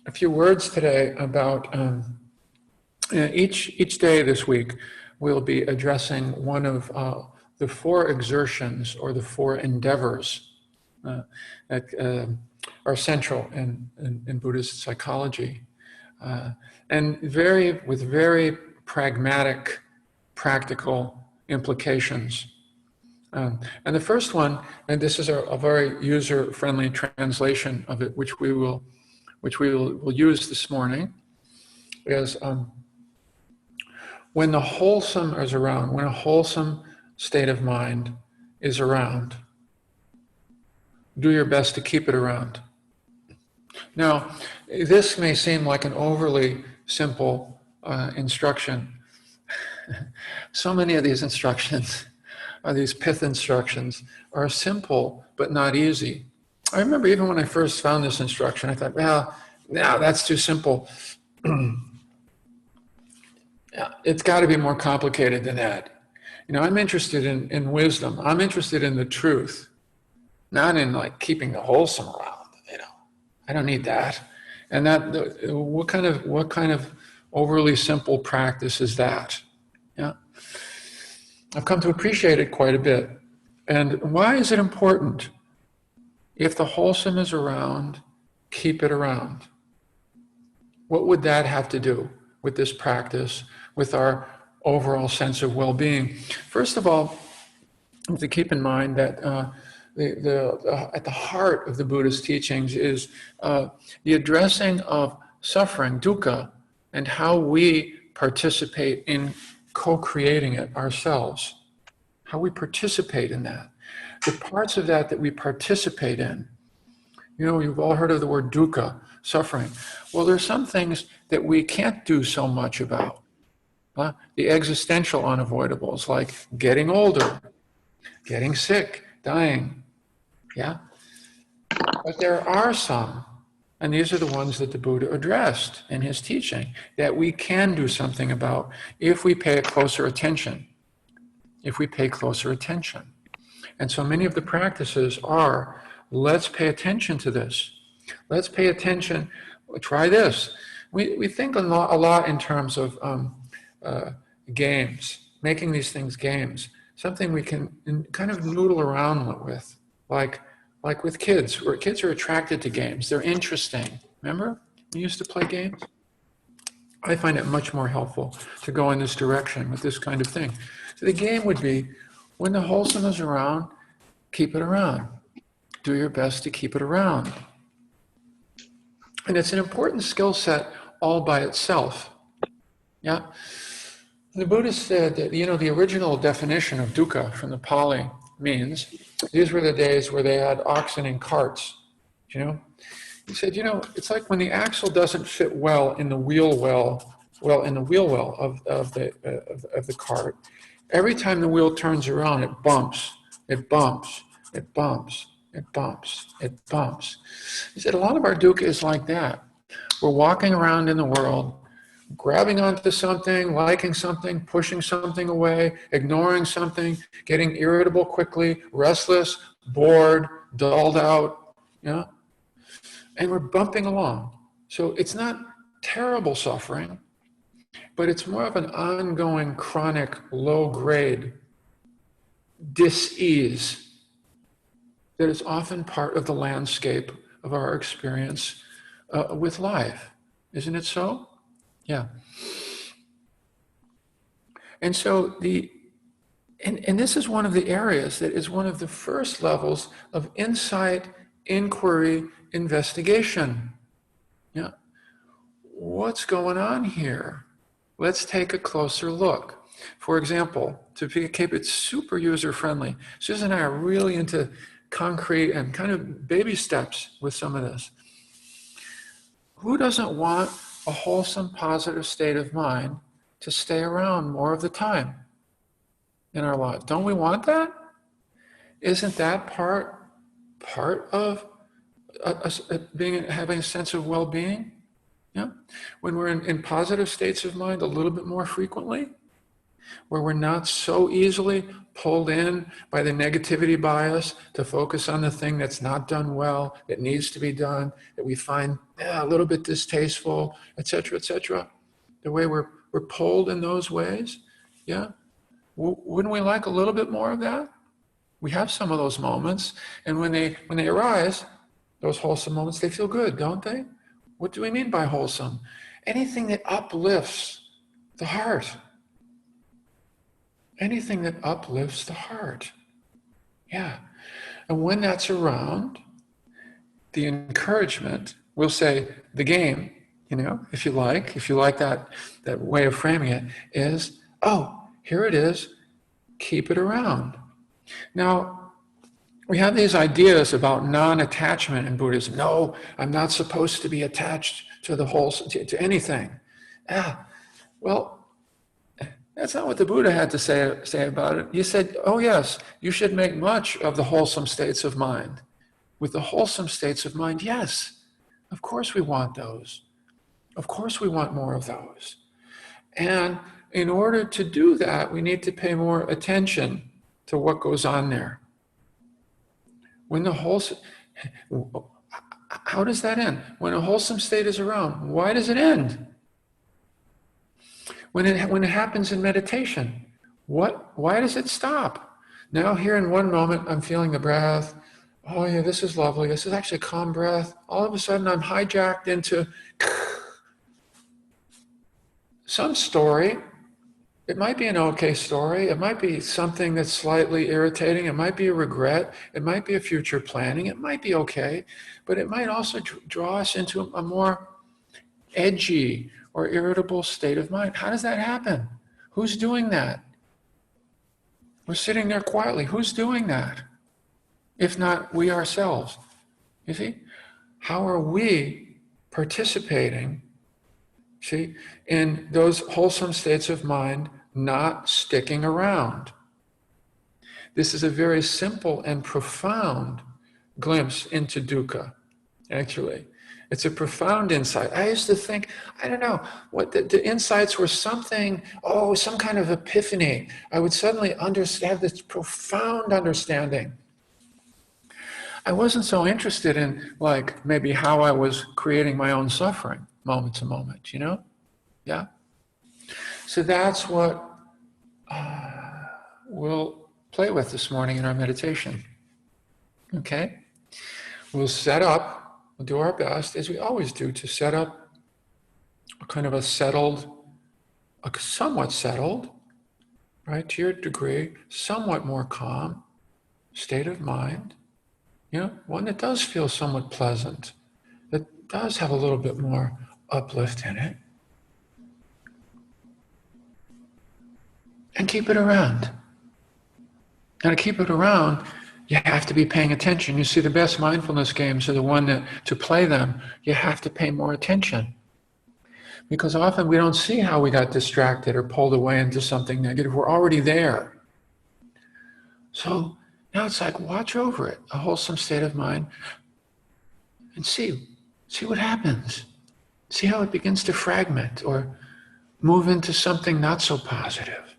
a few words today about each day this week. We'll be addressing one of the four exertions or the four endeavors that are central in Buddhist psychology, and with very pragmatic, practical implications. And the first one, and this is a very user-friendly translation of it, which we will use this morning, is when the wholesome is around, when a wholesome state of mind is around, do your best to keep it around. Now, this may seem like an overly simple instruction. So many of these instructions, these pith instructions, are simple but not easy. I remember even when I first found this instruction, I thought, well, no, that's too simple. It's got to be more complicated than that. You know, I'm interested in wisdom. I'm interested in the truth, not in like keeping the wholesome around. You know, I don't need that. And what kind of overly simple practice is that? Yeah, I've come to appreciate it quite a bit. And why is it important? If the wholesome is around, keep it around. What would that have to do with this practice, with our overall sense of well-being? First of all, we have to keep in mind that at the heart of the Buddhist teachings is the addressing of suffering, dukkha, and how we participate in co-creating it ourselves, how we participate in that. The parts of that we participate in. You know, you've all heard of the word dukkha, suffering. Well, there's some things that we can't do so much about. The existential unavoidables, like getting older, getting sick, dying. Yeah? But there are some, and these are the ones that the Buddha addressed in his teaching, that we can do something about if we pay closer attention. If we pay closer attention. And so many of the practices are, let's pay attention to this. Let's pay attention. Try this. We think a lot in terms of games, making these things games, something we can kind of noodle around with, like with kids, where kids are attracted to games. They're interesting. Remember, we used to play games? I find it much more helpful to go in this direction with this kind of thing. So the game would be, when the wholesome is around, keep it around. Do your best to keep it around. And it's an important skill set all by itself. Yeah. The Buddha said that, you know, the original definition of dukkha from the Pali means, these were the days where they had oxen in carts, you know. He said, you know, it's like when the axle doesn't fit well in the wheel well of the cart. Every time the wheel turns around, it bumps, it bumps, it bumps, it bumps, it bumps. He said, a lot of our dukkha is like that. We're walking around in the world, grabbing onto something, liking something, pushing something away, ignoring something, getting irritable quickly, restless, bored, dulled out, you know? And we're bumping along. So it's not terrible suffering, but it's more of an ongoing, chronic, low-grade dis-ease that is often part of the landscape of our experience with life. Isn't it so? Yeah. And so and this is one of the areas that is one of the first levels of insight, inquiry, investigation. Yeah. What's going on here? Let's take a closer look. For example, to keep it super user-friendly, Susan and I are really into concrete and kind of baby steps with some of this. Who doesn't want a wholesome, positive state of mind to stay around more of the time in our lives? Don't we want that? Isn't that part of having a sense of well-being? Yeah, when we're in positive states of mind a little bit more frequently. where we're not so easily pulled in by the negativity bias to focus on the thing that's not done well, that needs to be done, that we find a little bit distasteful, etc., the way we're pulled in those ways, yeah? Wouldn't we like a little bit more of that? We have some of those moments, and when they arise, those wholesome moments, they feel good, don't they? What do we mean by wholesome? Anything that uplifts the heart. Anything that uplifts the heart. Yeah. And when that's around, the encouragement, we'll say the game, if you like that way of framing it, is, oh, here it is, keep it around. Now, we have these ideas about non-attachment in Buddhism. No, I'm not supposed to be attached to the whole, to anything. Well, that's not what the Buddha had to say about it. He said, oh yes, you should make much of the wholesome states of mind. With the wholesome states of mind, yes, of course we want those. Of course we want more of those. And in order to do that, we need to pay more attention to what goes on there. When the wholesome, how does that end? When a wholesome state is around, why does it end? When it happens in meditation, why does it stop? Now here in one moment, I'm feeling the breath. Oh yeah, this is lovely. This is actually a calm breath. All of a sudden, I'm hijacked into some story. It might be an okay story. It might be something that's slightly irritating. It might be a regret. It might be a future planning. It might be okay. But it might also draw us into a more edgy or irritable state of mind. How does that happen? Who's doing that? We're sitting there quietly. Who's doing that? If not we ourselves. You see? How are we participating, in those wholesome states of mind, not sticking around? This is a very simple and profound glimpse into dukkha, actually. It's a profound insight. I used to think, I don't know, what the insights were something, some kind of epiphany. I would suddenly have this profound understanding. I wasn't so interested in, maybe how I was creating my own suffering, moment to moment, Yeah? So that's what we'll play with this morning in our meditation. Okay? We'll do our best, as we always do, to set up a kind of a somewhat settled, right, to your degree, somewhat more calm state of mind. One that does feel somewhat pleasant, that does have a little bit more uplift in it. And keep it around. Now, to keep it around, you have to be paying attention. You see, the best mindfulness games are the one that, to play them, you have to pay more attention. Because often we don't see how we got distracted or pulled away into something negative. We're already there. So now it's like, watch over it, a wholesome state of mind, and see what happens. See how it begins to fragment or move into something not so positive.